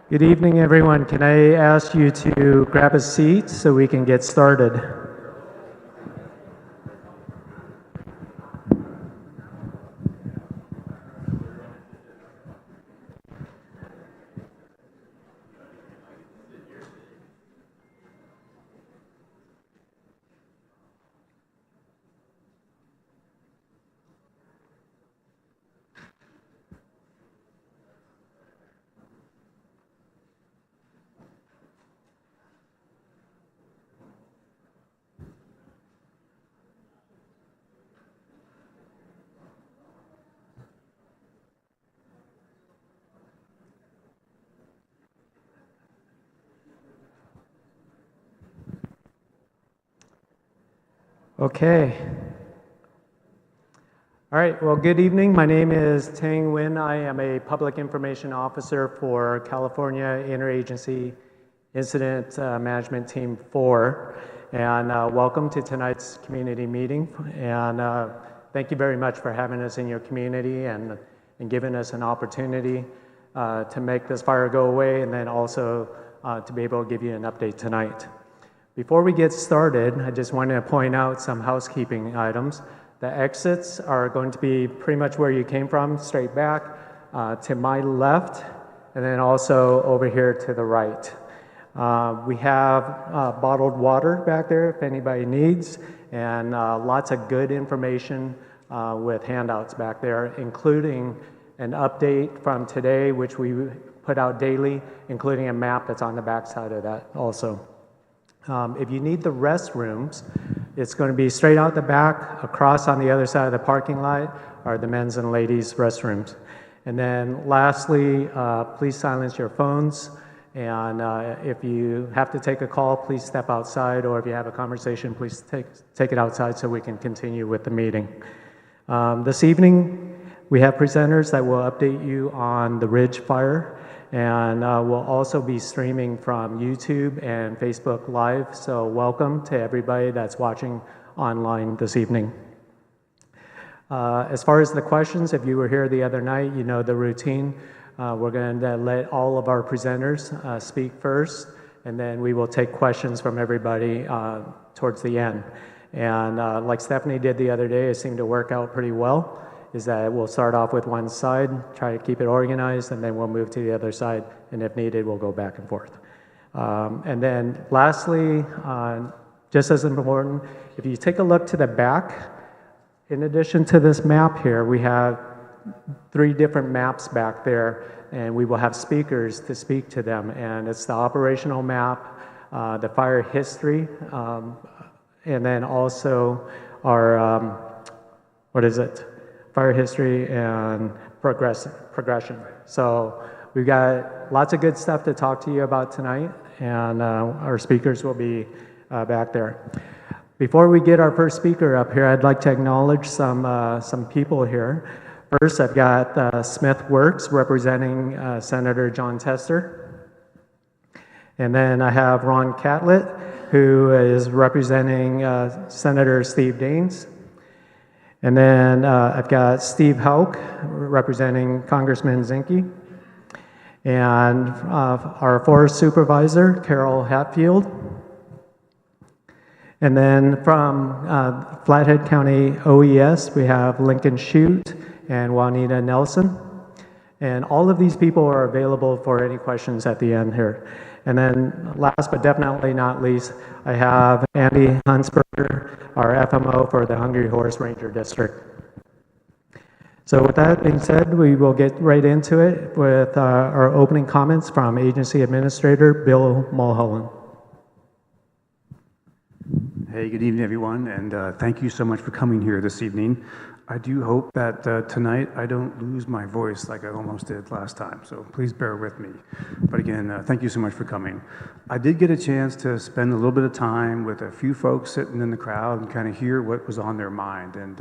Good evening, everyone. Can I ask you to grab a seat so we can get started? Okay. All right, well, good evening. My name is Tang Nguyen. I am a Public Information Officer for California Interagency Incident Management Team 4. And welcome to tonight's community meeting. And thank you very much for having us in your community and giving us an opportunity to make this fire go away, and then also to be able to give you an update tonight. Before we get started, I just wanted to point out some housekeeping items. The exits are going to be pretty much where you came from, straight back to my left, and then also over here to the right. We have bottled water back there if anybody needs, and lots of good information with handouts back there, including an update from today, which we put out daily, including a map that's on the back side of that also. If you need the restrooms, it's going to be straight out the back, across on the other side of the parking lot are the men's and ladies' restrooms. And then lastly, please silence your phones. And if you have to take a call, please step outside, or if you have a conversation, please take it outside so we can continue with the meeting. This evening, we have presenters that will update you on the Ridge Fire, and we'll also be streaming from YouTube and Facebook Live, so welcome to everybody that's watching online this evening. As far as the questions, if you were here the other night, you know the routine. We're going to let all of our presenters speak first, and then we will take questions from everybody towards the end. And like Stephanie did the other day, it seemed to work out pretty well, is that we'll start off with one side, try to keep it organized, and then we'll move to the other side, and if needed, we'll go back and forth. And then lastly, just as important, if you take a look to the back, in addition to this map here, we have 3 different maps back there, and we will have speakers to speak to them, and it's the operational map, the fire history, and then also our, fire history and progression. So we've got lots of good stuff to talk to you about tonight, and our speakers will be back there. Before we get our first speaker up here, I'd like to acknowledge some people here. First, I've got Smith Works representing Senator John Tester. And then I have Ron Catlett, who is representing Senator Steve Daines. And then I've got Steve Hauk representing Congressman Zinke. And our forest supervisor, Carol Hatfield. And then from Flathead County OES, we have Lincoln Shute and Juanita Nelson. And all of these people are available for any questions at the end here. And then last but definitely not least, I have Andy Hunsberger, our FMO for the Hungry Horse Ranger District. So with that being said, we will get right into it with our opening comments from Agency Administrator Bill Mulholland. Hey, good evening, everyone, and thank you so much for coming here this evening. I do hope that tonight I don't lose my voice like I almost did last time, so please bear with me. But again, thank you so much for coming. I did get a chance to spend a little bit of time with a few folks sitting in the crowd and kind of hear what was on their mind, and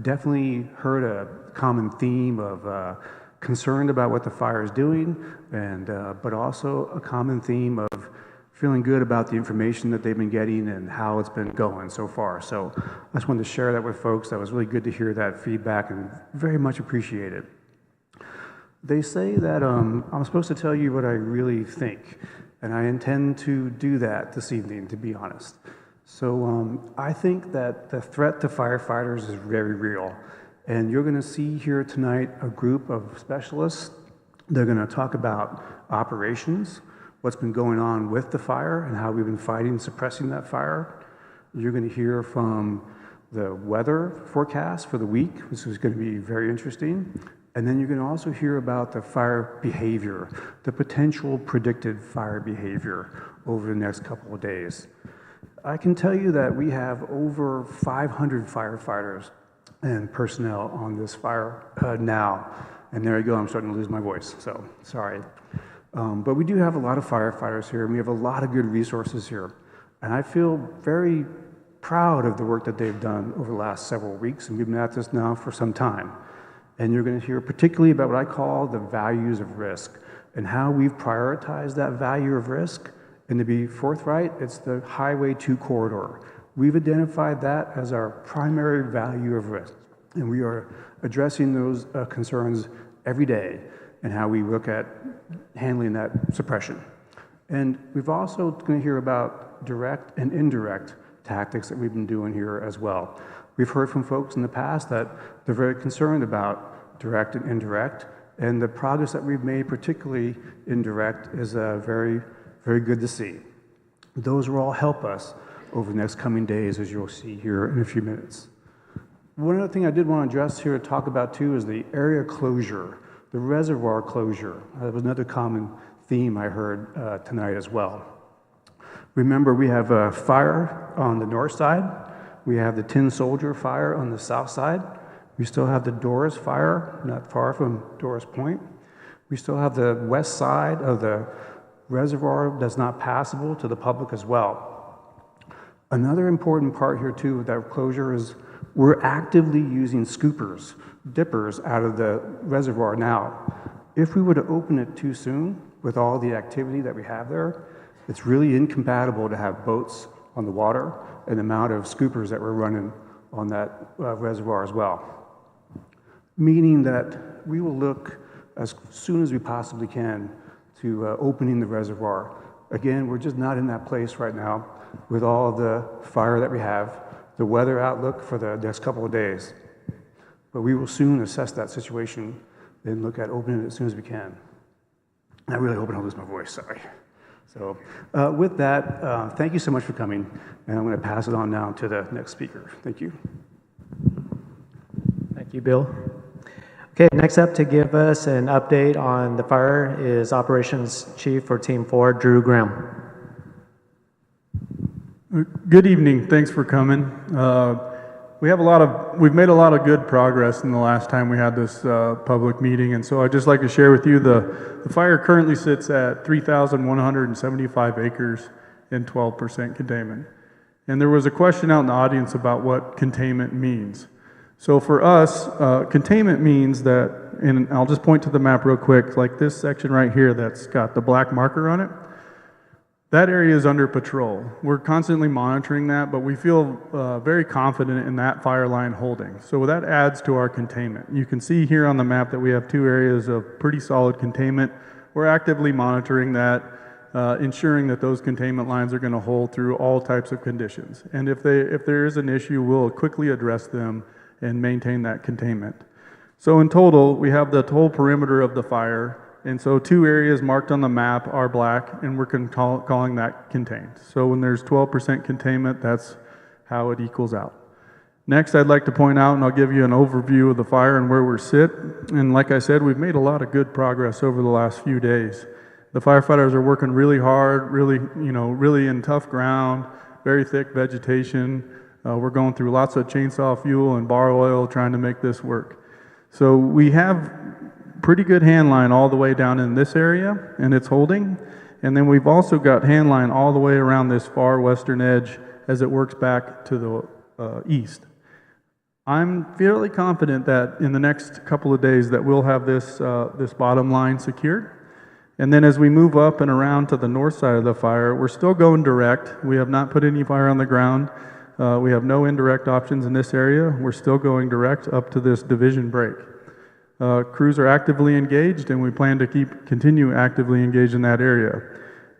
definitely heard a common theme of concerned about what the fire is doing, and but also a common theme of feeling good about the information that they've been getting and how it's been going so far. So I just wanted to share that with folks. That was really good to hear that feedback and very much appreciate it. They say that I'm supposed to tell you what I really think, and I intend to do that this evening, to be honest. So I think that the threat to firefighters is very real, and you're going to see here tonight a group of specialists. They're going to talk about operations, what's been going on with the fire, and how we've been fighting and suppressing that fire. You're going to hear from the weather forecast for the week, which is going to be very interesting. And then you're going to also hear about the fire behavior, the potential predicted fire behavior over the next couple of days. I can tell you that we have over 500 firefighters and personnel on this fire now. And there you go, I'm starting to lose my voice, so sorry. But we do have a lot of firefighters here, and we have a lot of good resources here. And I feel very proud of the work that they've done over the last several weeks, and we've been at this now for some time. And you're going to hear particularly about what I call the values of risk and how we've prioritized that value of risk. And to be forthright, it's the Highway 2 corridor. We've identified that as our primary value of risk. And we are addressing those concerns every day and how we look at handling that suppression. And we've also going to hear about direct and indirect tactics that we've been doing here as well. We've heard from folks in the past that they're very concerned about direct and indirect, and the progress that we've made, particularly indirect, is very, very good to see. Those will all help us over the next coming days, as you'll see here in a few minutes. One other thing I did want to address here to talk about too is the area closure, the reservoir closure. That was another common theme I heard tonight as well. Remember, we have a fire on the north side. We have the Tin Soldier fire on the south side. We still have the Doris fire, not far from Doris Point. We still have the west side of the reservoir that's not passable to the public as well. Another important part here too with that closure is we're actively using scoopers, dippers out of the reservoir now. If we were to open it too soon with all the activity that we have there, it's really incompatible to have boats on the water and the amount of scoopers that we're running on that reservoir as well. Meaning that we will look as soon as we possibly can to opening the reservoir. Again, we're just not in that place right now with all the fire that we have, the weather outlook for the next couple of days. But we will soon assess that situation and look at opening it as soon as we can. I really hope I don't lose my voice, sorry. So with that, thank you so much for coming, and I'm going to pass it on now to the next speaker. Thank you. Thank you, Bill. Okay, next up to give us an update on the fire is Operations Chief for Team 4, Drew Graham. Good evening. Thanks for coming. We've made a lot of good progress in the last time we had this public meeting, and so I'd just like to share with you the fire currently sits at 3,175 acres and 12% containment. And there was a question out in the audience about what containment means. So for us, containment means that, and I'll just point to the map real quick, like this section right here that's got the black marker on it. That area is under patrol. We're constantly monitoring that, but we feel very confident in that fire line holding. So that adds to our containment. You can see here on the map that we have two areas of pretty solid containment. We're actively monitoring that, ensuring that those containment lines are going to hold through all types of conditions. And if there is an issue, we'll quickly address them and maintain that containment. So in total, we have the whole perimeter of the fire. And so two areas marked on the map are black, and we're calling that contained. So when there's 12% containment, that's how it equals out. Next, I'd like to point out, and I'll give you an overview of the fire and where we're sit. And like I said, we've made a lot of good progress over the last few days. The firefighters are working really hard, really in tough ground, very thick vegetation. We're going through lots of chainsaw fuel and bar oil trying to make this work. So we have pretty good hand line all the way down in this area, and it's holding. And then we've also got hand line all the way around this far western edge as it works back to the east. I'm fairly confident that in the next couple of days that we'll have this bottom line secured. And then as we move up and around to the north side of the fire, we're still going direct. We have not put any fire on the ground. We have no indirect options in this area. We're still going direct up to this division break. Crews are actively engaged, and we plan to continue actively engaged in that area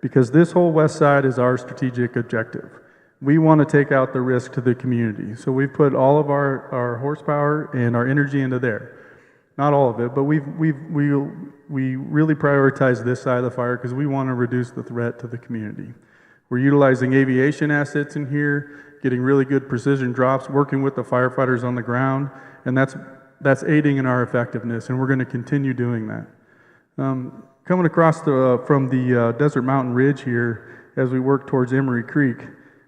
because this whole west side is our strategic objective. We want to take out the risk to the community. So we've put all of our horsepower and our energy into there. Not all of it, but we really prioritize this side of the fire because we want to reduce the threat to the community. We're utilizing aviation assets in here, getting really good precision drops, working with the firefighters on the ground, and that's aiding in our effectiveness, and we're going to continue doing that. Coming across from the Desert Mountain Ridge here, as we work towards Emery Creek,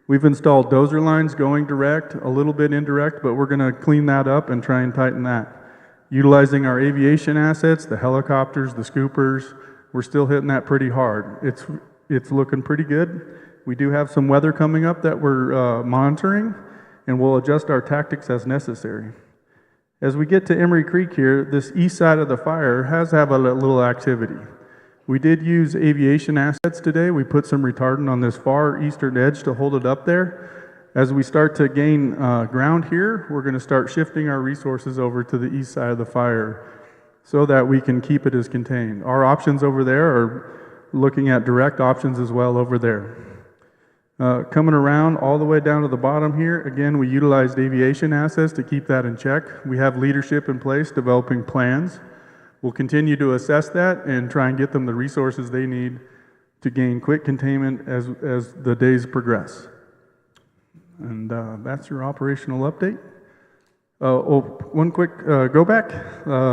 we've installed dozer lines going direct, a little bit indirect, but we're going to clean that up and try and tighten that. Utilizing our aviation assets, the helicopters, the scoopers, we're still hitting that pretty hard. It's looking pretty good. We do have some weather coming up that we're monitoring, and we'll adjust our tactics as necessary. As we get to Emery Creek here, this east side of the fire has a little activity. We did use aviation assets today. We put some retardant on this far eastern edge to hold it up there. As we start to gain ground here, we're going to start shifting our resources over to the east side of the fire so that we can keep it as contained. Our options over there are looking at direct options as well over there. Coming around all the way down to the bottom here, again, we utilized aviation assets to keep that in check. We have leadership in place developing plans. We'll continue to assess that and try and get them the resources they need to gain quick containment as the days progress. And that's your operational update. One quick go back.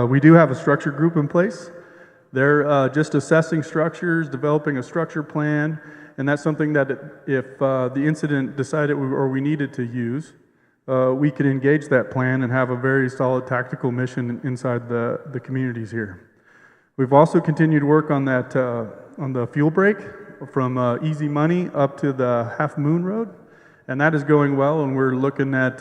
We do have a structure group in place. They're just assessing structures, developing a structure plan, and that's something that if the incident decided we needed to use, we could engage that plan and have a very solid tactical mission inside the communities here. We've also continued to work on that on the fuel break from Easy Money up to the Half Moon Road. And that is going well, and we're looking at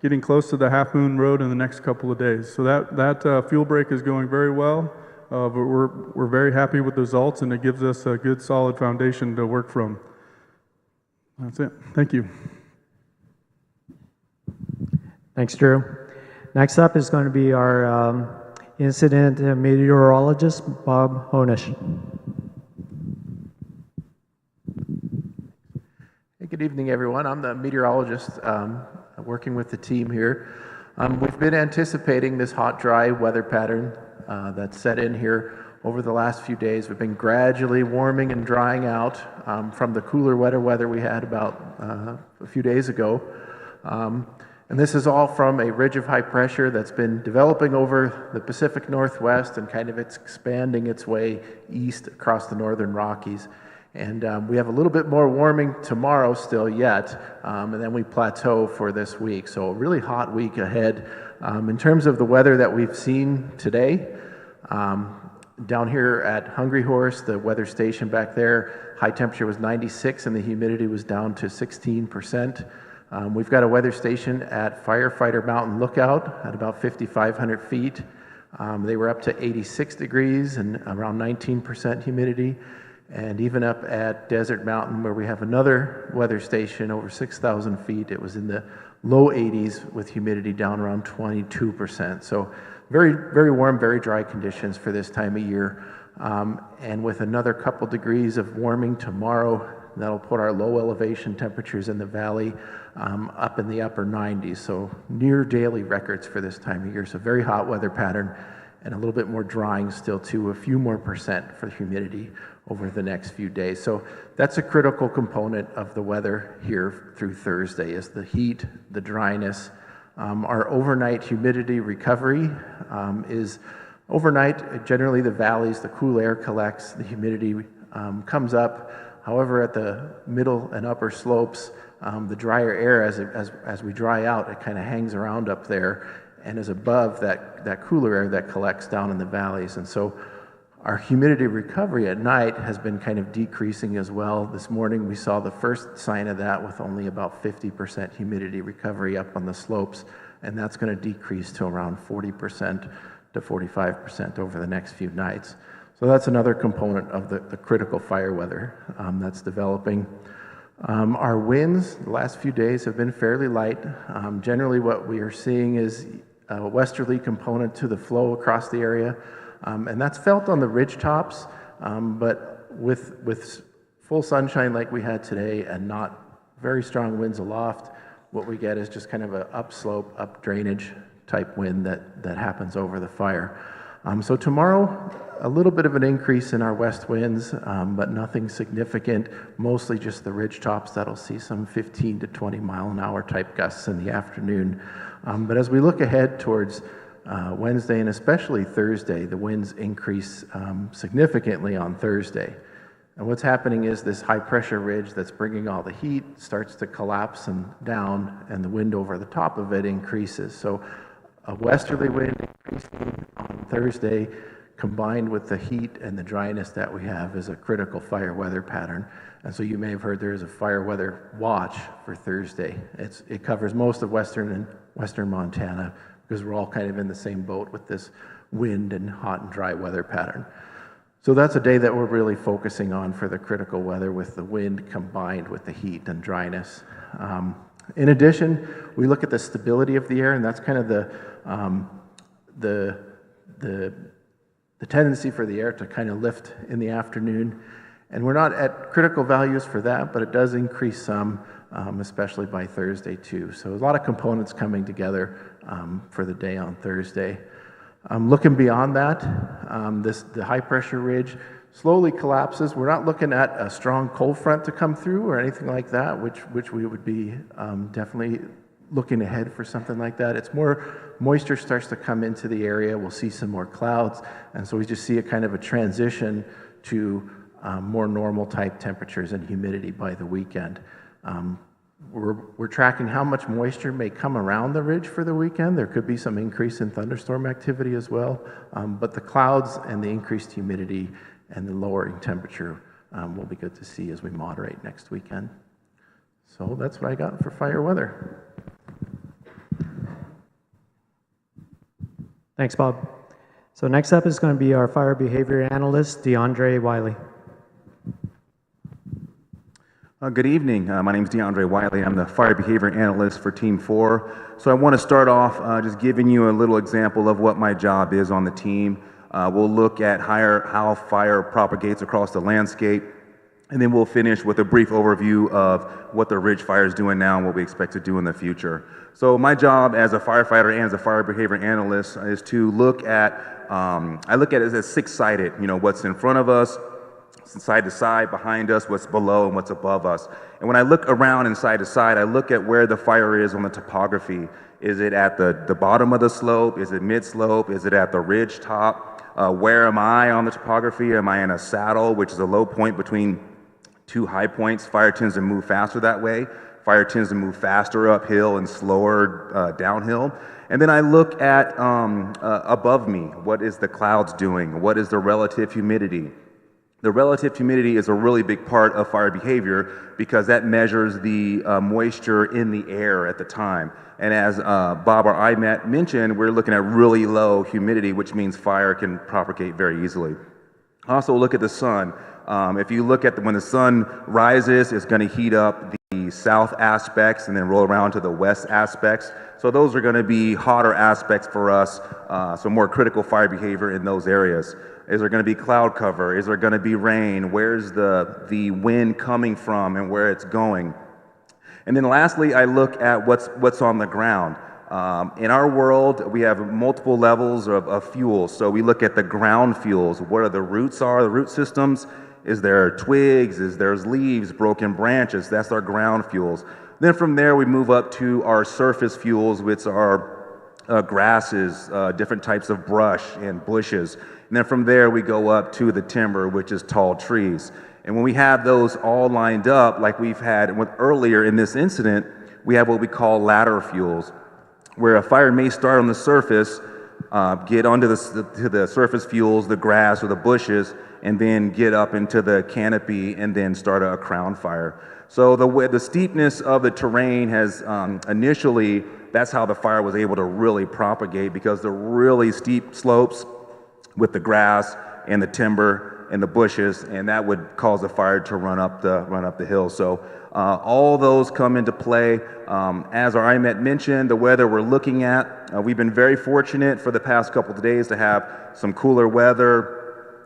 getting close to the Half Moon Road in the next couple of days. So that fuel break is going very well, but we're very happy with the results, and it gives us a good, solid foundation to work from. That's it. Thank you. Thanks, Drew. Next up is going to be our incident meteorologist, Bob Honish. Good evening, everyone. I'm the meteorologist working with the team here. We've been anticipating this hot, dry weather pattern that's set in here over the last few days. We've been gradually warming and drying out from the cooler, wetter weather we had about a few days ago. And this is all from a ridge of high pressure that's been developing over the Pacific Northwest and kind of it's expanding its way east across the northern Rockies. And we have a little bit more warming tomorrow still yet, and then we plateau for this week. So a really hot week ahead. In terms of the weather that we've seen today, down here at Hungry Horse, the weather station back there, high temperature was 96 and the humidity was down to 16%. We've got a weather station at Firefighter Mountain Lookout at about 5,500 feet. They were up to 86 degrees and around 19% humidity. And even up at Desert Mountain, where we have another weather station over 6,000 feet, it was in the low 80s with humidity down around 22%. So very, very warm, very dry conditions for this time of year. And with another couple degrees of warming tomorrow, that'll put our low elevation temperatures in the valley up in the upper 90s. So near daily records for this time of year. So very hot weather pattern and a little bit more drying still too, a few more percent for humidity over the next few days. So that's a critical component of the weather here through Thursday is the heat, the dryness. Our overnight humidity recovery is overnight, generally the valleys, the cool air collects, the humidity comes up. However, at the middle and upper slopes, the drier air, as we dry out, it kind of hangs around up there and is above that cooler air that collects down in the valleys. And so our humidity recovery at night has been kind of decreasing as well. This morning we saw the first sign of that with only about 50% humidity recovery up on the slopes, and that's going to decrease to around 40% to 45% over the next few nights. So that's another component of the critical fire weather that's developing. Our winds the last few days have been fairly light. Generally what we are seeing is westerly component to the flow across the area, and that's felt on the ridge tops, but with full sunshine like we had today and not very strong winds aloft, what we get is just kind of an upslope, up drainage type wind that happens over the fire. So tomorrow, a little bit of an increase in our west winds, but nothing significant, mostly just the ridge tops that'll see some 15 to 20 mile an hour type gusts in the afternoon. But as we look ahead towards Wednesday and especially Thursday, the winds increase significantly on Thursday. And what's happening is this high pressure ridge that's bringing all the heat starts to collapse and down, and the wind over the top of it increases. So a westerly wind increasing on Thursday combined with the heat and the dryness that we have is a critical fire weather pattern. And so you may have heard there is a fire weather watch for Thursday. It covers most of western Montana because we're all kind of in the same boat with this wind and hot and dry weather pattern. So that's a day that we're really focusing on for the critical weather, with the wind combined with the heat and dryness. In addition, we look at the stability of the air, and that's kind of the tendency for the air to kind of lift in the afternoon. And we're not at critical values for that, but it does increase some, especially by Thursday too. So a lot of components coming together for the day on Thursday. Looking beyond that, the high pressure ridge slowly collapses. We're not looking at a strong cold front to come through or anything like that, which we would be definitely looking ahead for something like that. It's more moisture starts to come into the area. We'll see some more clouds, and so we just see a kind of a transition to more normal type temperatures and humidity by the weekend. We're tracking how much moisture may come around the ridge for the weekend. There could be some increase in thunderstorm activity as well, but the clouds and the increased humidity and the lowering temperature will be good to see as we moderate next weekend. So that's what I got for fire weather. Thanks, Bob. So next up is going to be our fire behavior analyst, DeAndre Wiley. Good evening. My name is DeAndre Wiley. I'm the fire behavior analyst for Team 4. So I want to start off just giving you a little example of what my job is on the team. We'll look at how fire propagates across the landscape, and then we'll finish with a brief overview of what the ridge fire is doing now and what we expect to do in the future. So my job as a firefighter and as a fire behavior analyst is to look at, I look at it as six-sided, what's in front of us, side to side, behind us, what's below and what's above us. And when I look around and side to side, I look at where the fire is on the topography. Is it at the bottom of the slope? Is it mid-slope? Is it at the ridge top? Where am I on the topography? Am I in a saddle, which is a low point between two high points? Fire tends to move faster that way. Fire tends to move faster uphill and slower downhill. And then I look at above me. What is the clouds doing? What is the relative humidity? The relative humidity is a really big part of fire behavior because that measures the moisture in the air at the time. And as Bob or I mentioned, we're looking at really low humidity, which means fire can propagate very easily. Also look at the sun. If you look at when the sun rises, it's going to heat up the south aspects and then roll around to the west aspects. So those are going to be hotter aspects for us, so more critical fire behavior in those areas. Is there going to be cloud cover? Is there going to be rain? Where's the wind coming from and where it's going? And then lastly, I look at what's on the ground. In our world, we have multiple levels of fuels. So we look at the ground fuels. What are the root systems? Is there twigs? Is there leaves, broken branches? That's our ground fuels. Then from there, we move up to our surface fuels, which are grasses, different types of brush and bushes. And then from there, we go up to the timber, which is tall trees. And when we have those all lined up, like we've had earlier in this incident, we have what we call ladder fuels, where a fire may start on the surface, get onto the surface fuels, the grass or the bushes, and then get up into the canopy and then start a crown fire. So the steepness of the terrain has initially, that's how the fire was able to really propagate, because the really steep slopes with the grass and the timber in the bushes, and that would cause the fire to run up the hill. So all those come into play. As our IMET mentioned, the weather we're looking at, we've been very fortunate for the past couple of days to have some cooler weather,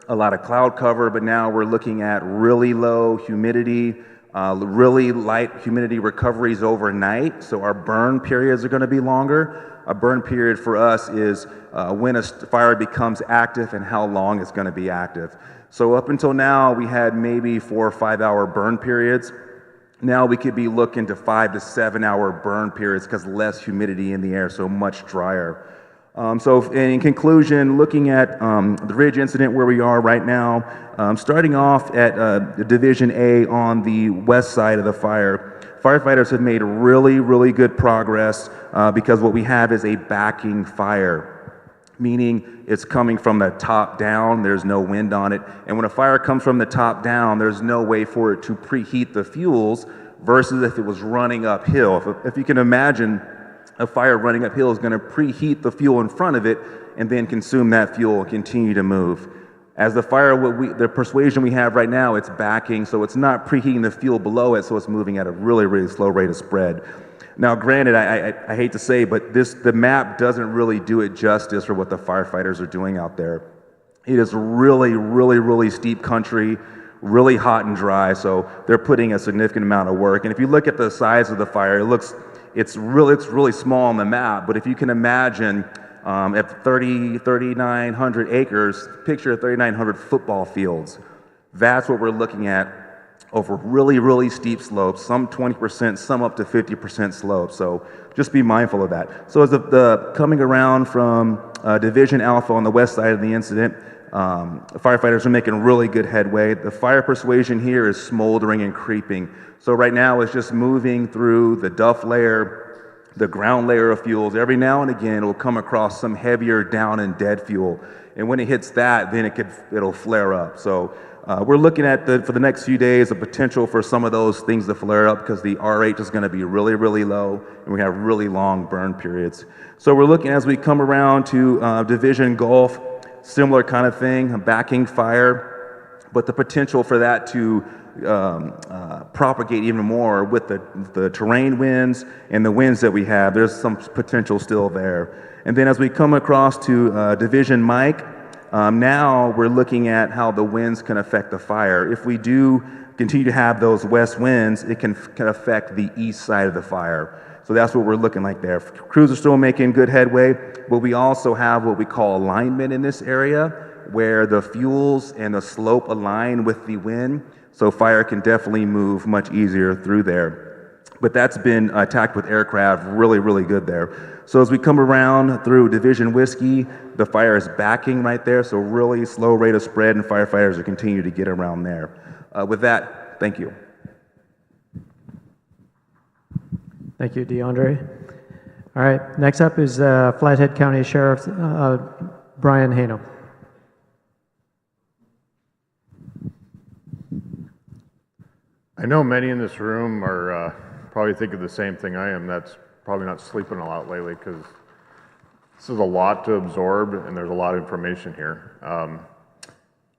a lot of cloud cover, but now we're looking at really low humidity, really light humidity recoveries overnight, so our burn periods are going to be longer. A burn period for us is when a fire becomes active and how long it's going to be active. So up until now, we had maybe 4 or 5 hour burn periods. Now we could be looking to 5 to 7 hour burn periods because less humidity in the air, so much drier. So in conclusion, looking at the Ridge incident where we are right now, starting off at Division A on the west side of the fire, firefighters have made really, really good progress because what we have is a backing fire, meaning it's coming from the top down, there's no wind on it. And when a fire comes from the top down, there's no way for it to preheat the fuels versus if it was running uphill. If you can imagine, a fire running uphill is going to preheat the fuel in front of it and then consume that fuel and continue to move. As the fire, the persuasion we have right now, it's backing, so it's not preheating the fuel below it, so it's moving at a really, really slow rate of spread. Now, granted, I hate to say, but the map doesn't really do it justice for what the firefighters are doing out there. It is really, really, really steep country, really hot and dry, so they're putting a significant amount of work. And if you look at the size of the fire, it's really small on the map, but if you can imagine at 3,900 acres, picture 3,900 football fields. That's what we're looking at over really, really steep slopes, some 20%, some up to 50% slope. So just be mindful of that. So as the coming around from Division Alpha on the west side of the incident, firefighters are making really good headway. The fire persuasion here is smoldering and creeping. So right now it's just moving through the duff layer, the ground layer of fuels. Every now and again, it will come across some heavier down and dead fuel. And when it hits that, then it'll flare up. So we're looking at, for the next few days, a potential for some of those things to flare up because the RH is going to be really, really low, and we have really long burn periods. So we're looking as we come around to Division Gulf, similar kind of thing, a backing fire, but the potential for that to propagate even more with the terrain winds and the winds that we have. There's some potential still there. And then as we come across to Division Mike, now we're looking at how the winds can affect the fire. If we do continue to have those west winds, it can affect the east side of the fire. So that's what we're looking like there. Crews are still making good headway, but we also have what we call alignment in this area, where the fuels and the slope align with the wind. So fire can definitely move much easier through there. But that's been attacked with aircraft really, really good there. So as we come around through Division Whiskey, the fire is backing right there, so really slow rate of spread, and firefighters are continuing to get around there. With that, thank you. Thank you, DeAndre. All right, next up is Flathead County Sheriff Brian Hano. I know many in this room are probably thinking the same thing I am. That's probably not sleeping a lot lately because this is a lot to absorb and there's a lot of information here.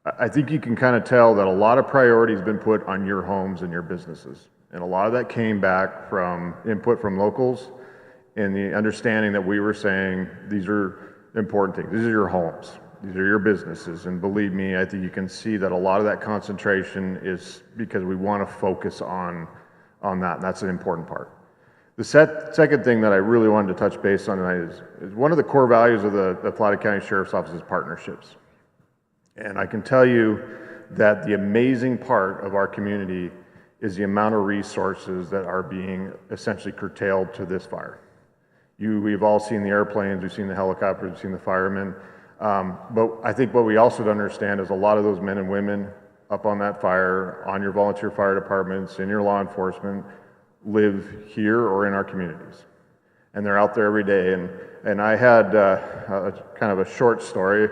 I think you can kind of tell that a lot of priority has been put on your homes and your businesses. And a lot of that came back from input from locals and the understanding that we were saying these are important things. These are your homes. These are your businesses, and believe me, I think you can see that a lot of that concentration is because we want to focus on that, and that's an important part. The second thing that I really wanted to touch base on tonight is one of the core values of the Flathead County Sheriff's Office is partnerships. And I can tell you that the amazing part of our community is the amount of resources that are being essentially curtailed to this fire. We've all seen the airplanes, we've seen the helicopters, we've seen the firemen. But I think what we also don't understand is a lot of those men and women up on that fire, on your volunteer fire departments, in your law enforcement, live here or in our communities. And they're out there every day. And I had kind of a short story.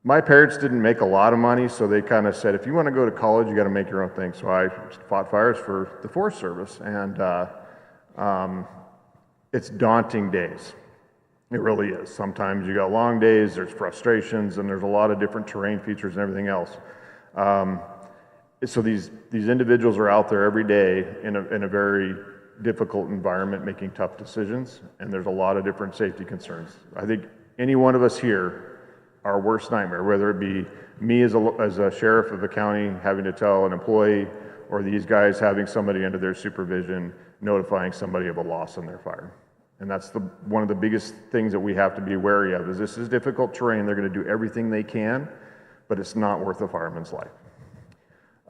My parents didn't make a lot of money, so they kind of said, if you want to go to college, you got to make your own thing. So I fought fires for the Forest Service. And it's daunting days. It really is. Sometimes you got long days, there's frustrations, and there's a lot of different terrain features and everything else. So these individuals are out there every day in a very difficult environment making tough decisions, and there's a lot of different safety concerns. I think any one of us here, our worst nightmare, whether it be me as a sheriff of the county having to tell an employee, or these guys having somebody under their supervision notifying somebody of a loss in their fire. And that's one of the biggest things that we have to be wary of, is this is difficult terrain. They're going to do everything they can, but it's not worth a fireman's life.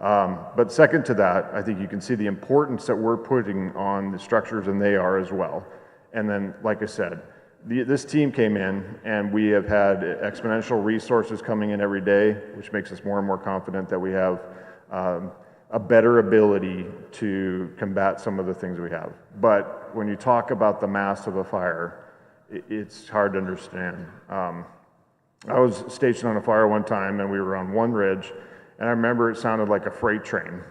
But second to that, I think you can see the importance that we're putting on the structures, and they are as well. And then, like I said, this team came in, and we have had exponential resources coming in every day, which makes us more and more confident that we have a better ability to combat some of the things we have. But when you talk about the mass of a fire, it's hard to understand. I was stationed on a fire one time, and we were on one ridge, and I remember it sounded like a freight train.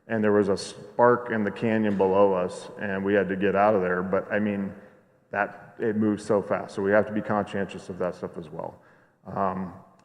And there was a spark in the canyon below us, and we had to get out of there. But I mean, it moves so fast. So we have to be conscientious of that stuff as well.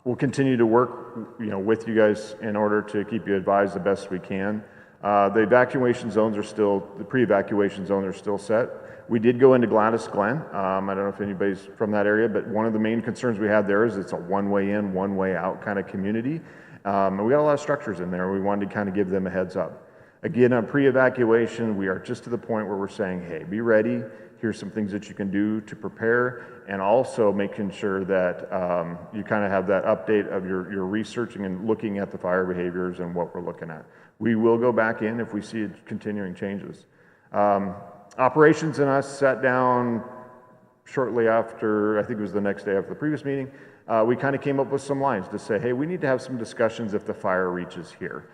We'll continue to work, with you guys in order to keep you advised the best we can. The evacuation zones the pre-evacuation zones are still set. We did go into Gladys Glen. I don't know if anybody's from that area, but one of the main concerns we had there is it's a one-way in, one-way out kind of community. And we got a lot of structures in there. We wanted to kind of give them a heads up. Again, on pre-evacuation, we are just to the point where we're saying, hey, be ready. Here's some things that you can do to prepare, and also making sure that you kind of have that update of your researching and looking at the fire behaviors and what we're looking at. We will go back in if we see continuing changes. Operations and us sat down shortly after, I think it was the next day after the previous meeting. We kind of came up with some lines to say, hey, we need to have some discussions if the fire reaches here.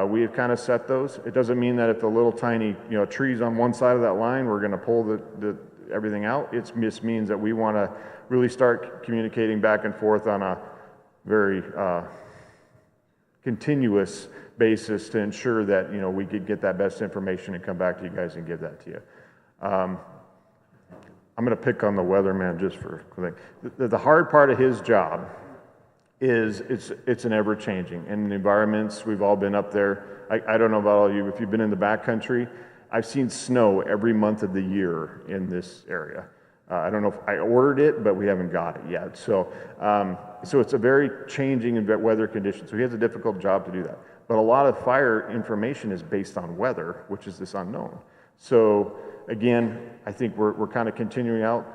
We have kind of set those. It doesn't mean that if the little tiny trees on one side of that line, we're going to pull everything out. It just means that we want to really start communicating back and forth on a very continuous basis to ensure that we could get that best information and come back to you guys and give that to you. I'm going to pick on the weatherman just for a quick. The hard part of his job is it's an ever-changing. In the environments, we've all been up there. I don't know about all of you, if you've been in the backcountry, I've seen snow every month of the year in this area. I don't know if I ordered it, but we haven't got it yet. So it's a very changing weather condition. So he has a difficult job to do that. But a lot of fire information is based on weather, which is this unknown. So again, I think we're kind of continuing out.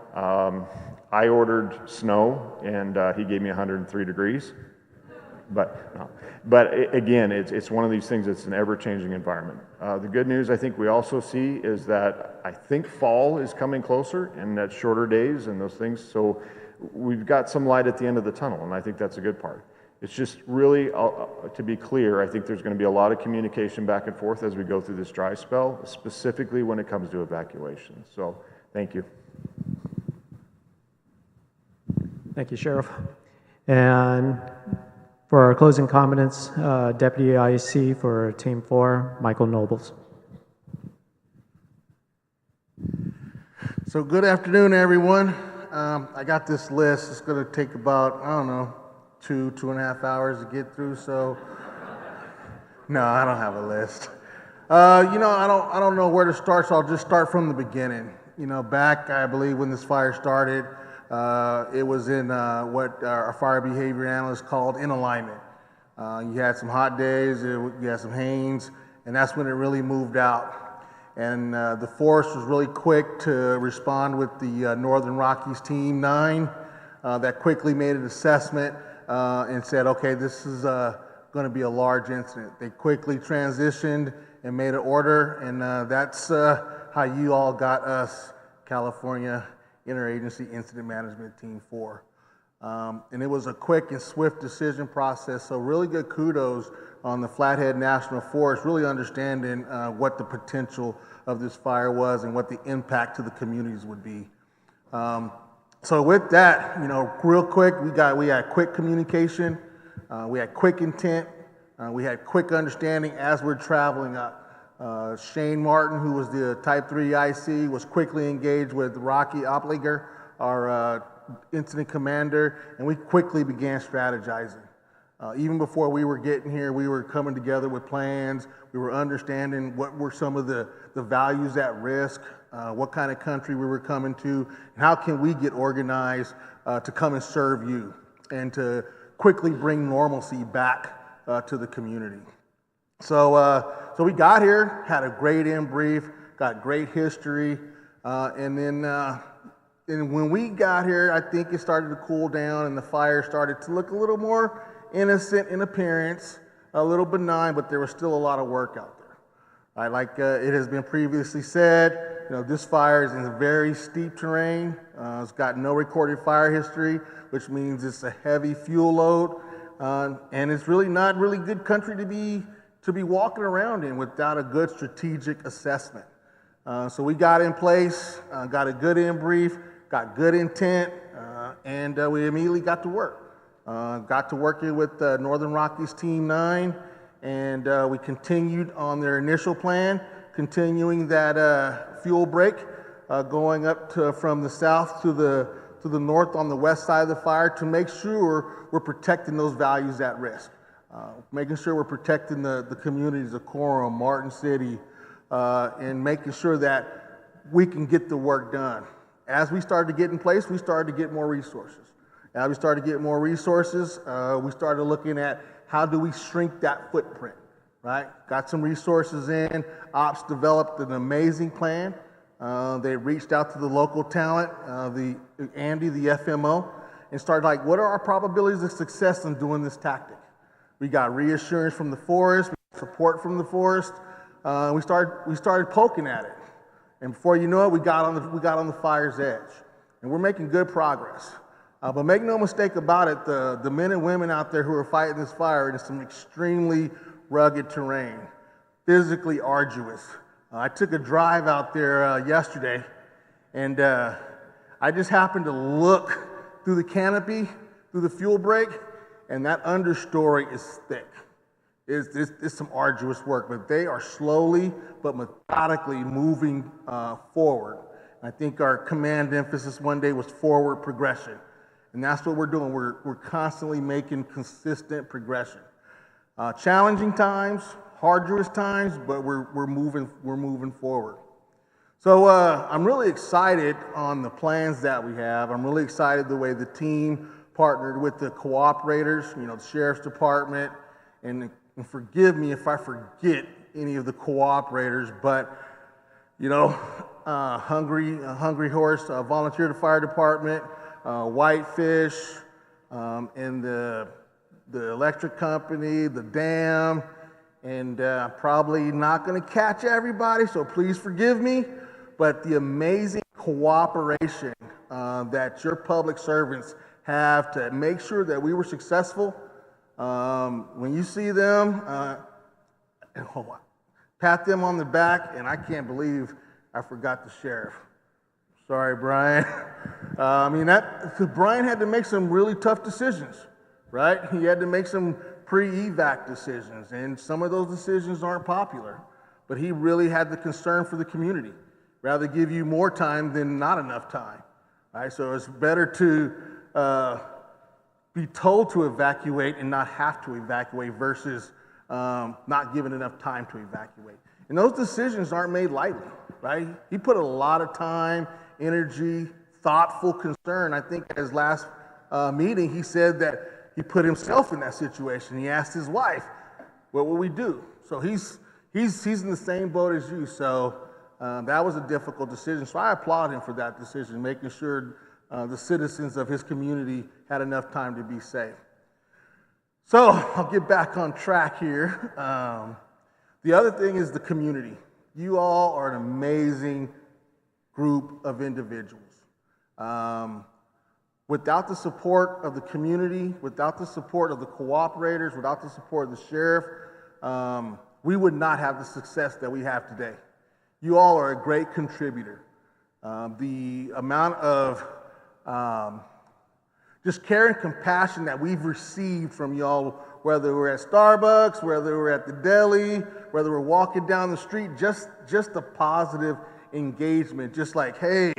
I ordered snow, and he gave me 103 degrees. But again, it's one of these things that's an ever-changing environment. The good news I think we also see is that I think fall is coming closer, and that shorter days and those things. So we've got some light at the end of the tunnel, and I think that's a good part. It's just really, to be clear, I think there's going to be a lot of communication back and forth as we go through this dry spell, specifically when it comes to evacuation. So thank you. Thank you, Sheriff. And for our closing comments, Deputy IC for Team 4, Michael Nobles. So good afternoon, everyone. I got this list. It's going to take about, I don't know, 2.5 hours to get through. So no, I don't have a list. I don't know where to start, so I'll just start from the beginning. Back, I believe, when this fire started, it was in what our fire behavior analyst called in alignment. You had some hot days, you had some hains, and that's when it really moved out. And the force was really quick to respond with the Northern Rockies Team 9 that quickly made an assessment and said, okay, this is going to be a large incident. They quickly transitioned and made an order, and that's how you all got us, California Interagency Incident Management Team 4. And it was a quick and swift decision process, so really good kudos on the Flathead National Forest, really understanding what the potential of this fire was and what the impact to the communities would be. So with that, real quick, we had quick communication, we had quick intent, we had quick understanding as we're traveling up. Shane Martin, who was the Type 3 IC, was quickly engaged with Rocky Opliger, our incident commander, and we quickly began strategizing. Even before we were getting here, we were coming together with plans. We were understanding what were some of the values at risk, what kind of country we were coming to, and how can we get organized to come and serve you and to quickly bring normalcy back to the community. So we got here, had a great in brief, got great history, and then and when we got here, I think it started to cool down and the fire started to look a little more innocent in appearance, a little benign, but there was still a lot of work out there. Right, like it has been previously said, this fire is in a very steep terrain. It's got no recorded fire history, which means it's a heavy fuel load, and it's really not really good country to be walking around in without a good strategic assessment. So we got in place, got a good in brief, got good intent, and we immediately got to work. Got to working with Northern Rockies Team 9, and we continued on their initial plan, continuing that fuel break, going up from the south to the north on the west side of the fire to make sure we're protecting those values at risk, making sure we're protecting the communities of Coram, Martin City, and making sure that we can get the work done. As we started to get in place, we started to get more resources. As we started to get more resources, we started looking at how do we shrink that footprint, right? Got some resources in. Ops developed an amazing plan. They reached out to the local talent, Andy, the FMO, and started like, what are our probabilities of success in doing this tactic? We got reassurance from the forest, support from the forest. We started poking at it, and before you know it, we got on the fire's edge, and we're making good progress. But make no mistake about it, the men and women out there who are fighting this fire in some extremely rugged terrain, physically arduous. I took a drive out there yesterday, and I just happened to look through the canopy, through the fuel break, and that understory is thick. It's some arduous work, but they are slowly but methodically moving forward. I think our command emphasis one day was forward progression. And that's what we're doing. We're constantly making consistent progression. Challenging times, arduous times, but we're moving forward. So I'm really excited on the plans that we have. I'm really excited the way the team partnered with the cooperators, the Sheriff's Department, and forgive me if I forget any of the cooperators, but Hungry Horse volunteered the fire department. Whitefish, and the electric company, the dam, and probably not going to catch everybody, so please forgive me, but the amazing cooperation that your public servants have to make sure that we were successful. When you see them, pat them on the back, and I can't believe I forgot the sheriff. Sorry, Brian. Brian had to make some really tough decisions, right? He had to make some pre-evac decisions, and some of those decisions aren't popular, but he really had the concern for the community. Rather give you more time than not enough time, right? So it's better to be told to evacuate and not have to evacuate versus not given enough time to evacuate. And those decisions aren't made lightly, right? He put a lot of time, energy, thoughtful concern. I think at his last meeting, he said that he put himself in that situation. He asked his wife, what will we do? So he's in the same boat as you. So that was a difficult decision. So I applaud him for that decision, making sure the citizens of his community had enough time to be safe. So I'll get back on track here. The other thing is the community. You all are an amazing group of individuals. Without the support of the community, without the support of the cooperators, without the support of the sheriff, we would not have the success that we have today. You all are a great contributor. The amount of just care and compassion that we've received from y'all, whether we're at Starbucks, whether we're at the deli, whether we're walking down the street, just a positive engagement, just like, hey,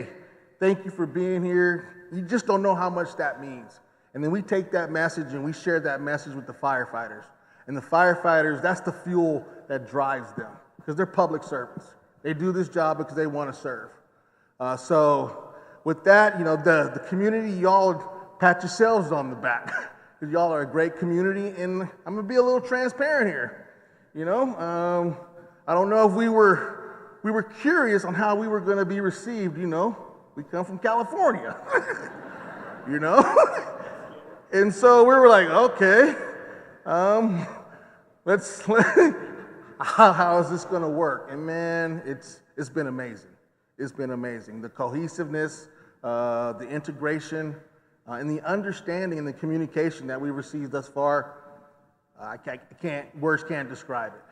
thank you for being here. You just don't know how much that means. And then we take that message and we share that message with the firefighters. And the firefighters, that's the fuel that drives them, because they're public servants. They do this job because they want to serve. So with that, the community, y'all pat yourselves on the back, because y'all are a great community, and I'm going to be a little transparent here. I don't know if we were curious on how we were going to be received. We come from California, and so we were like, okay, how is this going to work? And man, it's been amazing. It's been amazing. The cohesiveness, the integration, and the understanding and the communication that we received thus far, words can't describe it.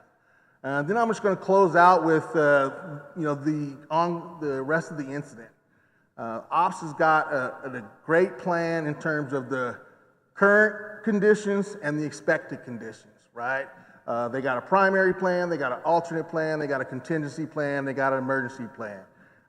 Then I'm just going to close out with the rest of the incident. Ops has got a great plan in terms of the current conditions and the expected conditions, right? They got a primary plan, they got an alternate plan, they got a contingency plan, they got an emergency plan.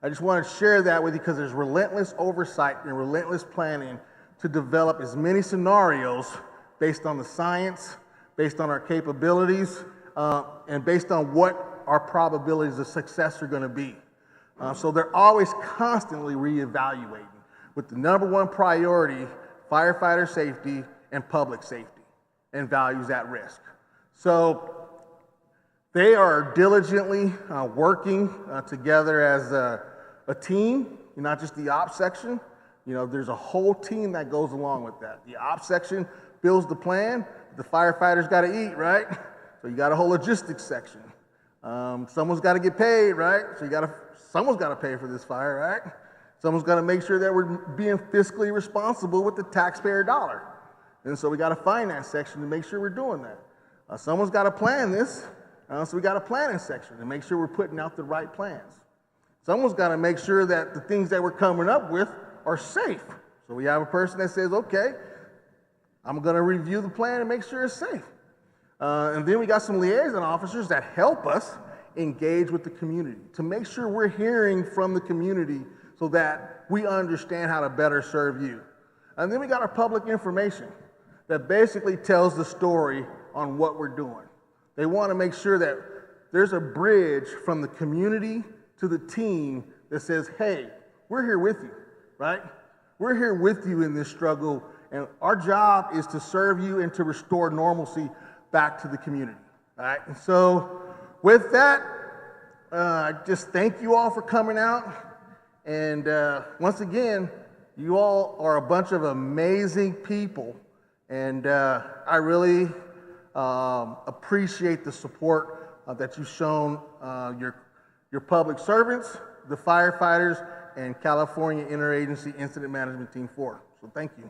I just want to share that with you because there's relentless oversight and relentless planning to develop as many scenarios based on the science, based on our capabilities, and based on what our probabilities of success are going to be. So they're always constantly reevaluating with the number one priority, firefighter safety and public safety and values at risk. So they are diligently working together as a team, not just the ops section. There's a whole team that goes along with that. The ops section builds the plan. The firefighters got to eat, right? So you got a whole logistics section. Someone's got to get paid, right? So someone's got to pay for this fire, right? Someone's got to make sure that we're being fiscally responsible with the taxpayer dollar. And so we got a finance section to make sure we're doing that. Someone's got to plan this, so we got a planning section to make sure we're putting out the right plans. Someone's got to make sure that the things that we're coming up with are safe. So we have a person that says, okay, I'm going to review the plan and make sure it's safe. And then we got some liaison officers that help us engage with the community to make sure we're hearing from the community so that we understand how to better serve you. And then we got our public information that basically tells the story on what we're doing. They want to make sure that there's a bridge from the community to the team that says, hey, we're here with you, right? We're here with you in this struggle, and our job is to serve you and to restore normalcy back to the community, all right? And so with that, I just thank you all for coming out. And once again, you all are a bunch of amazing people, and I really appreciate the support that you've shown your public servants, the firefighters, and California Interagency Incident Management Team 4. So thank you.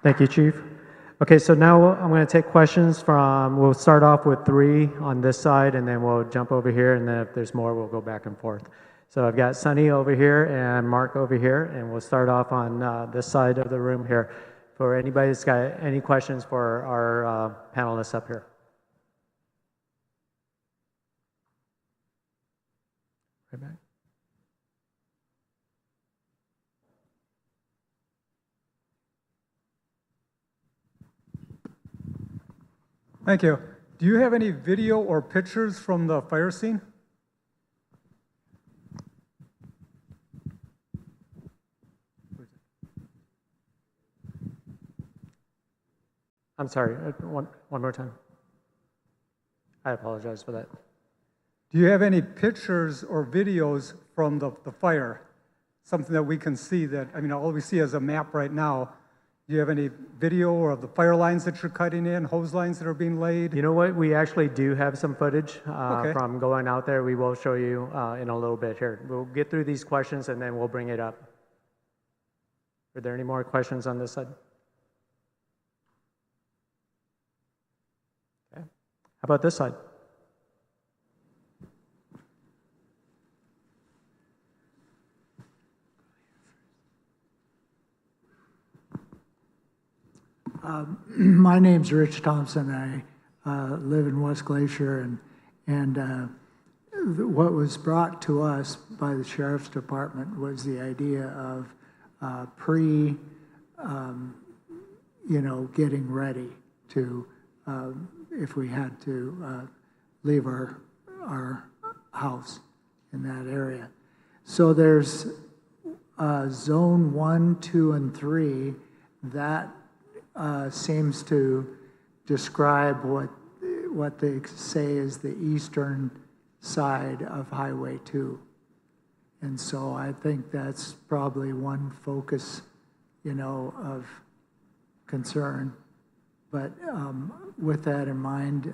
Thank you, Chief. Okay, so now I'm going to take questions we'll start off with 3 on this side, and then we'll jump over here, and then if there's more, we'll go back and forth. So I've got Sunny over here and Mark over here, and we'll start off on this side of the room here. For anybody that's got any questions for our panelists up here. Right back. Thank you. Do you have any video or pictures from the fire scene? I'm sorry, one more time. I apologize for that. Do you have any pictures or videos from the fire? Something that we can see that, all we see is a map right now. Do you have any video or of the fire lines that you're cutting in, hose lines that are being laid? You know what? We actually do have some footage Okay. from going out there. We will show you in a little bit here. We'll get through these questions and then we'll bring it up. Are there any more questions on this side? Okay. How about this side? My name's Rich Thompson. live in West Glacier, and what was brought to us by the Sheriff's Department was the idea of getting ready to, if we had to leave our house in that area. So there's zone 1, 2, and 3 that seems to describe what they say is the eastern side of Highway 2. And so I think that's probably one focus, of concern. But with that in mind,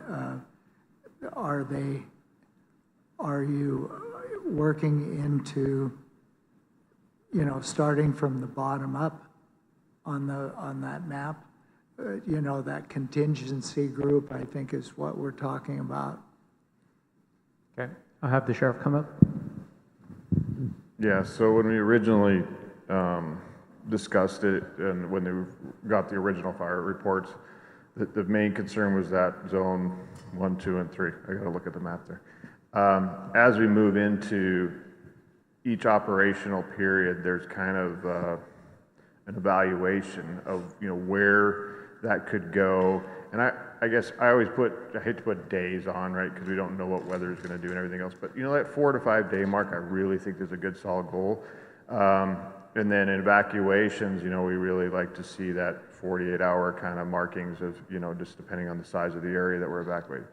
are you working into, starting from the bottom up on that map? That contingency group, I think, is what we're talking about. Okay, I'll have the sheriff come up. Yeah, so when we originally discussed it and when they got the original fire reports, the main concern was that zone 1, 2, and 3. I got to look at the map there. As we move into each operational period, there's kind of an evaluation of where that could go. And I guess I hate to put days on, right, because we don't know what weather is going to do and everything else. But that 4 to 5 day mark, I really think is a good solid goal. And then in evacuations, we really like to see that 48-hour kind of markings of, just depending on the size of the area that we're evacuating.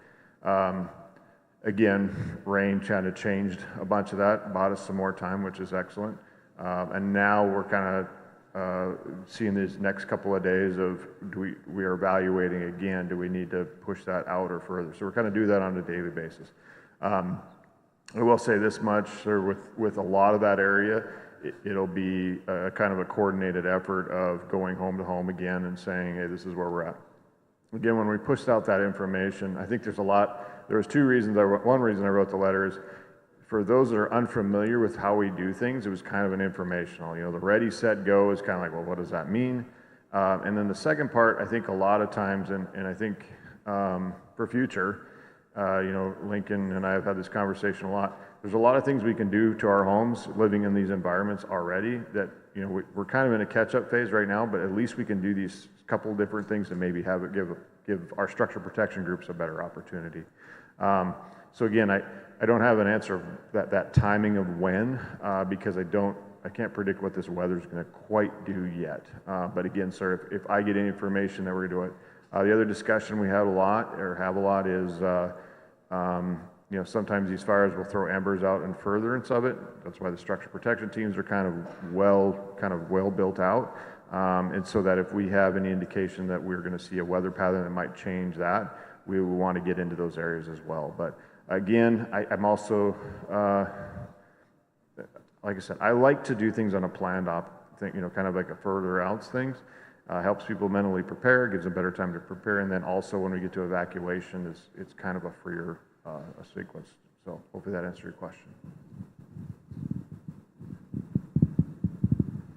Again, rain kind of changed a bunch of that, bought us some more time, which is excellent. And now we're kind of seeing these next couple of days of we are evaluating again, do we need to push that out or further? So we're kind of do that on a daily basis. I will say this much, sir, with a lot of that area, it'll be kind of a coordinated effort of going home to home again and saying, hey, this is where we're at. Again, when we pushed out that information, I think there was 2 reasons. One reason I wrote the letter is for those that are unfamiliar with how we do things, it was kind of an informational. The ready, set, go is kind of like, well, what does that mean? And then the second part, I think a lot of times, and I think for future, Lincoln and I have had this conversation a lot. There's a lot of things we can do to our homes living in these environments already that, we're kind of in a catch-up phase right now, but at least we can do these couple different things and maybe give our structure protection groups a better opportunity. So again, I don't have an answer that timing of when, because I can't predict what this weather is going to quite do yet. But again, sir, if I get any information that we're going to do it. The other discussion we have a lot is, sometimes these fires will throw embers out in furtherance of it. That's why the structure protection teams are kind of well built out. And so that if we have any indication that we're going to see a weather pattern that might change that, we will want to get into those areas as well. But again, I'm also, like I said, I like to do things on a planned thing, kind of like a further outs things. Helps people mentally prepare, gives them better time to prepare, and then also when we get to evacuation, it's kind of a freer sequence. So hopefully that answers your question.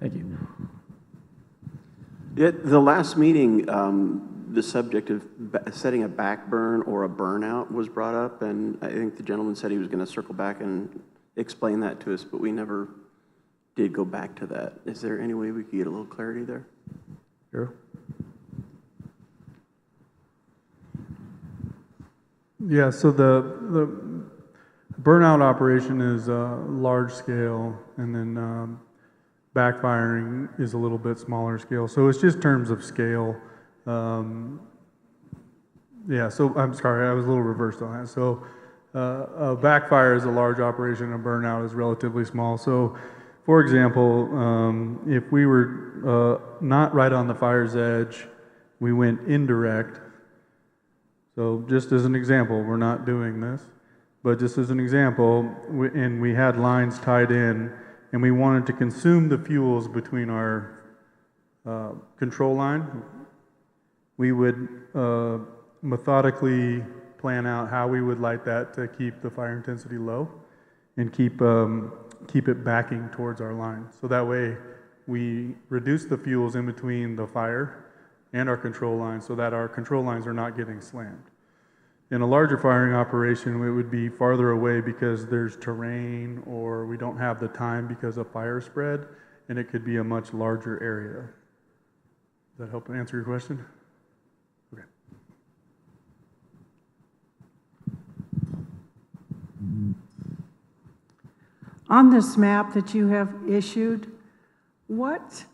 Thank you. At the last meeting, the subject of setting a back burn or a burnout was brought up, and I think the gentleman said he was going to circle back and explain that to us, but we never did go back to that. Is there any way we could get a little clarity there? Sure. Yeah, so the burnout operation is large scale, and then backfiring is a little bit smaller scale. So it's just terms of scale. Yeah, so I'm sorry, I was a little reversed on that. So a backfire is a large operation, a burnout is relatively small. So for example, if we were not right on the fire's edge, we went indirect. So just as an example, we're not doing this, but just as an example, and we had lines tied in, and we wanted to consume the fuels between our control line, we would methodically plan out how we would light that to keep the fire intensity low and keep it backing towards our line. So that way we reduce the fuels in between the fire and our control lines so that our control lines are not getting slammed. In a larger firing operation, it would be farther away because there's terrain or we don't have the time because of fire spread, and it could be a much larger area. Does that help answer your question? Okay. On this map that you have issued, what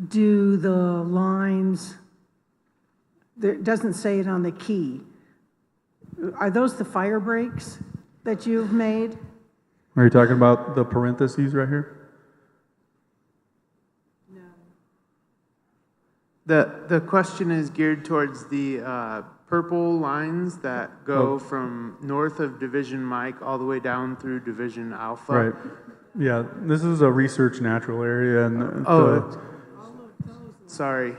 do the lines, it doesn't say it on the key, are those the fire breaks that you've made? Are you talking about the parentheses right here? The question is geared towards the purple lines that go from north of Division Mike all the way down through Division Alpha. Right. Yeah, this is a research natural area, and sorry.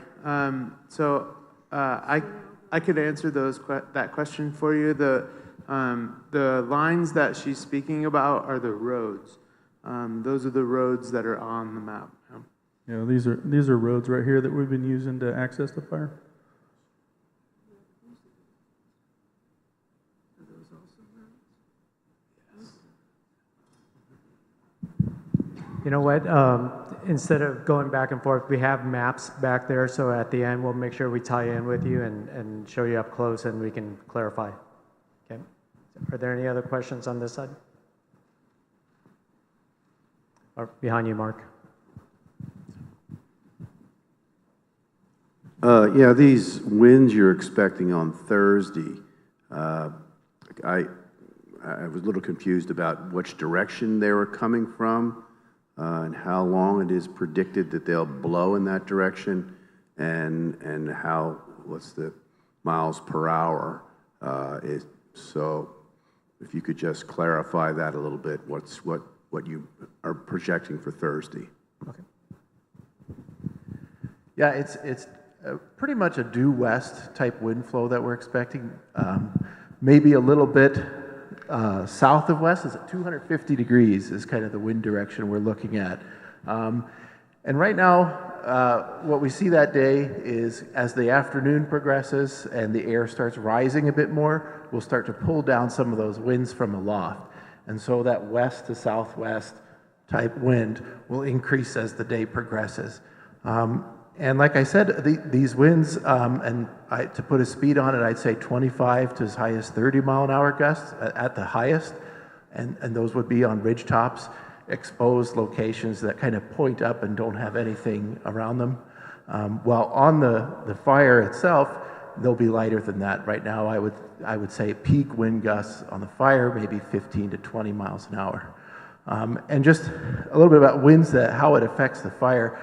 I could answer that question for you. The lines that she's speaking about are the roads. Those are the roads that are on the map. Yeah, these are roads right here that we've been using to access the fire. You know what? Instead of going back and forth, we have maps back there, so at the end we'll make sure we tie in with you and show you up close and we can clarify. Okay? Are there any other questions on this side? Or behind you, Mark. Yeah, these winds you're expecting on Thursday, I was a little confused about which direction they were coming from and how long it is predicted that they'll blow in that direction and how, what's the miles per hour is. So if you could just clarify that a little bit, what you are projecting for Thursday. Okay. Yeah, it's pretty much a due west type wind flow that we're expecting. Maybe a little bit south of west, is at 250 degrees is kind of the wind direction we're looking at. And right now, what we see that day is as the afternoon progresses and the air starts rising a bit more, we'll start to pull down some of those winds from aloft. And so that west to southwest type wind will increase as the day progresses. And like I said, these winds, to put a speed on it, I'd say 25 to as high as 30 mile an hour gusts at the highest. And those would be on ridge tops, exposed locations that kind of point up and don't have anything around them. While on the fire itself, they'll be lighter than that. Right now, I would say peak wind gusts on the fire, maybe 15 to 20 miles an hour. And just a little bit about winds, how it affects the fire.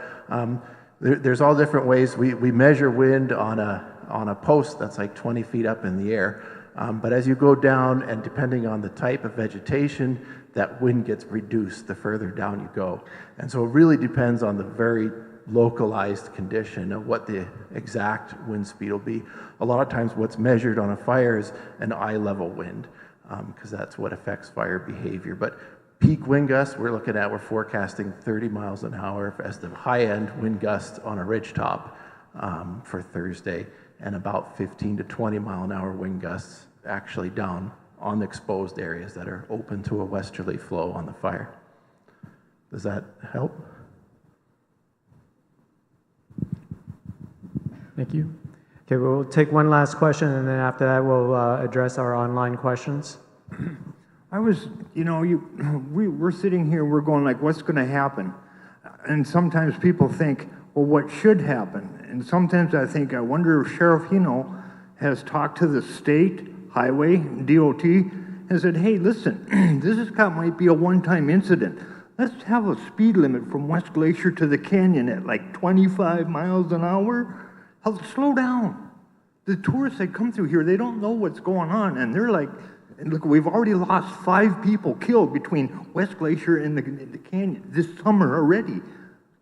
There's all different ways. We measure wind on a post that's like 20 feet up in the air. But as you go down, and depending on the type of vegetation, that wind gets reduced the further down you go. And so it really depends on the very localized condition of what the exact wind speed will be. A lot of times what's measured on a fire is an eye level wind, because that's what affects fire behavior. But peak wind gusts, we're forecasting 30 miles an hour as the high-end wind gusts on a ridge top for Thursday, and about 15 to 20 mile an hour wind gusts actually down on the exposed areas that are open to a westerly flow on the fire. Does that help? Thank you. Okay, we'll take one last question, and then after that we'll address our online questions. I was, we're sitting here, we're going like, what's going to happen? And sometimes people think, well, what should happen? And sometimes I think, I wonder if Sheriff Hino has talked to the state highway, DOT, and said, hey, listen, this might be a one-time incident. Let's have a speed limit from West Glacier to the canyon at like 25 miles an hour. Slow down. The tourists that come through here, they don't know what's going on, and they're like, and look, we've already lost 5 people killed between West Glacier and the canyon this summer already.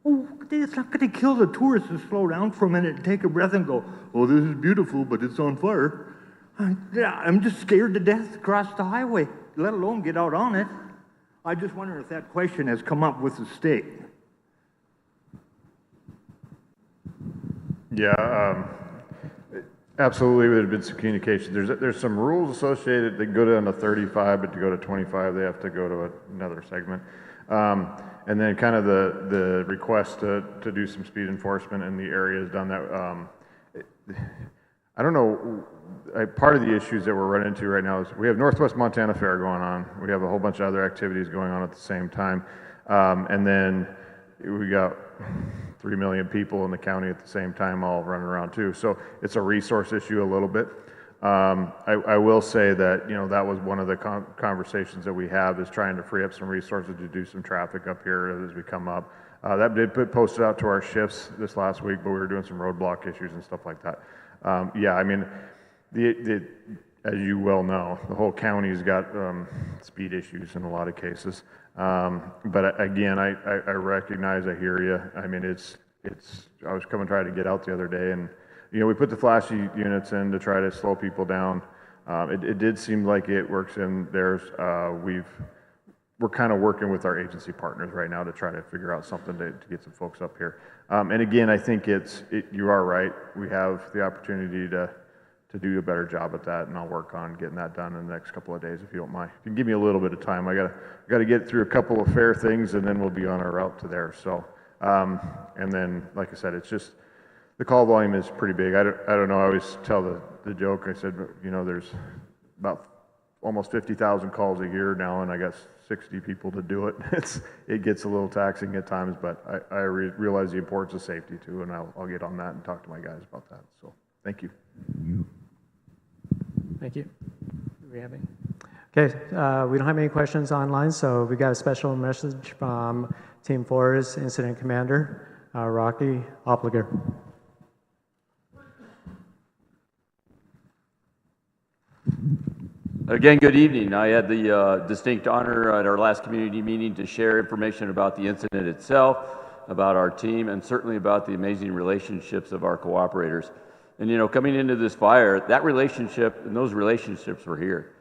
Oh, it's not going to kill the tourists to slow down for a minute and take a breath and go, oh, this is beautiful, but it's on fire. I'm just scared to death to cross the highway, let alone get out on it. I just wonder if that question has come up with the state. Yeah, Absolutely, there's been some communication. There's some rules associated that go down to 35, but to go to 25, they have to go to another segment. And then kind of the request to do some speed enforcement in the area has done that. I don't know, part of the issues that we're running into right now is we have Northwest Montana Fair going on. We have a whole bunch of other activities going on at the same time. And then we got 3 million people in the county at the same time all running around too. So it's a resource issue a little bit. I will say that, that was one of the conversations that we have is trying to free up some resources to do some traffic up here as we come up. That did put posted out to our shifts this last week, but we were doing some roadblock issues and stuff like that. Yeah, I mean, as you well know, the whole county's got speed issues in a lot of cases. But again, I recognize, I hear you. I mean, I was trying to get out the other day, and we put the flashy units in to try to slow people down. It did seem like it works in theirs. We're kind of working with our agency partners right now to try to figure out something to get some folks up here. And again, I think you are right. We have the opportunity to do a better job at that, and I'll work on getting that done in the next couple of days if you don't mind. If you can give me a little bit of time, I got to get through a couple of fair things, and then we'll be on our route to there. So, and then, like I said, it's just the call volume is pretty big. I don't know. I always tell the joke. I said, there's about almost 50,000 calls a year now, and I got 60 people to do it. It gets a little taxing at times, but I realize the importance of safety too, and I'll get on that and talk to my guys about that. So, thank you. Thank you. Do we have any? Okay, we don't have any questions online, so we got a special message from Team 4's Incident Commander, Rocky Opliger. Again, good evening. I had the distinct honor at our last community meeting to share information about the incident itself, about our team, and certainly about the amazing relationships of our cooperators. And coming into this fire, that relationship and those relationships were here.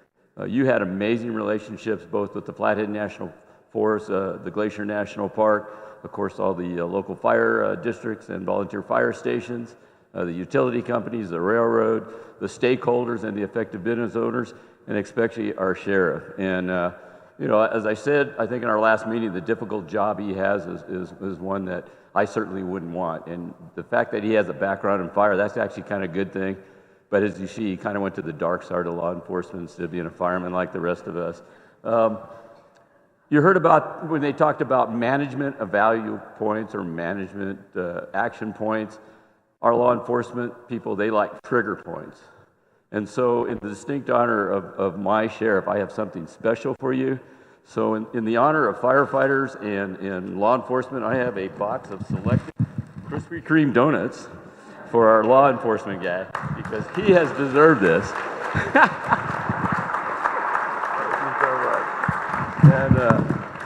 You had amazing relationships both with the Flathead National Forest, the Glacier National Park, of course all the local fire districts and volunteer fire stations, the utility companies, the railroad, the stakeholders and the affected business owners, and especially our sheriff. And as I said, I think in our last meeting, the difficult job he has is one that I certainly wouldn't want. And the fact that he has a background in fire, that's actually kind of a good thing. But as you see, he kind of went to the dark side of law enforcement instead of being a fireman like the rest of us. You heard about when they talked about management of value points or management action points. Our law enforcement people, they like trigger points. And so in the distinct honor of my sheriff, I have something special for you. So in the honor of firefighters and law enforcement, I have a box of selected Krispy Kreme donuts for our law enforcement guy, because he has deserved this.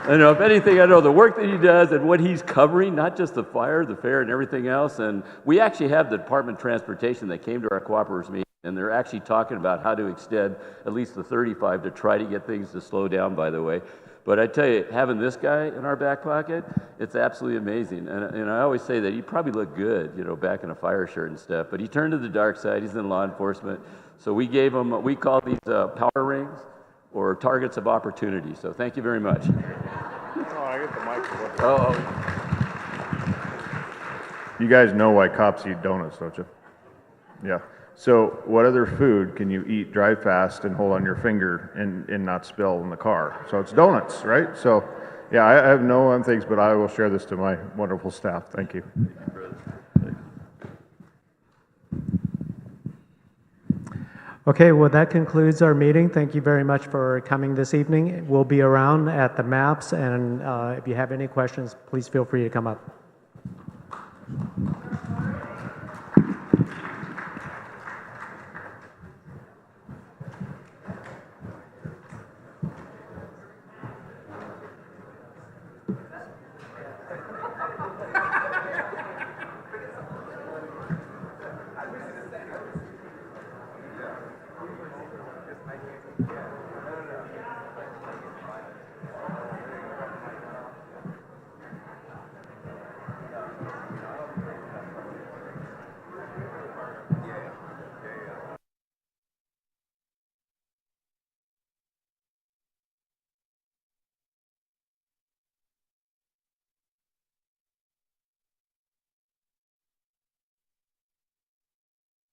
And if anything, I know the work that he does and what he's covering, not just the fire, the fair, and everything else. And we actually have the Department of Transportation that came to our cooperators meeting, and they're actually talking about how to extend at least the 35 to try to get things to slow down, by the way. But I tell you, having this guy in our back pocket, it's absolutely amazing. And I always say that he probably looked good, back in a fire shirt and stuff. But he turned to the dark side. He's in law enforcement. So we gave him, we call these power rings or targets of opportunity. So thank you very much. Oh, I get the mic. Oh. You guys know why cops eat donuts, don't you? Yeah. So what other food can you eat, drive fast, and hold on your finger and not spill in the car? So it's donuts, right? So, yeah, I have no things, but I will share this to my wonderful staff. Thank you. Okay, well, that concludes our meeting. Thank you very much for coming this evening. We'll be around at the maps, and if you have any questions, please feel free to come up.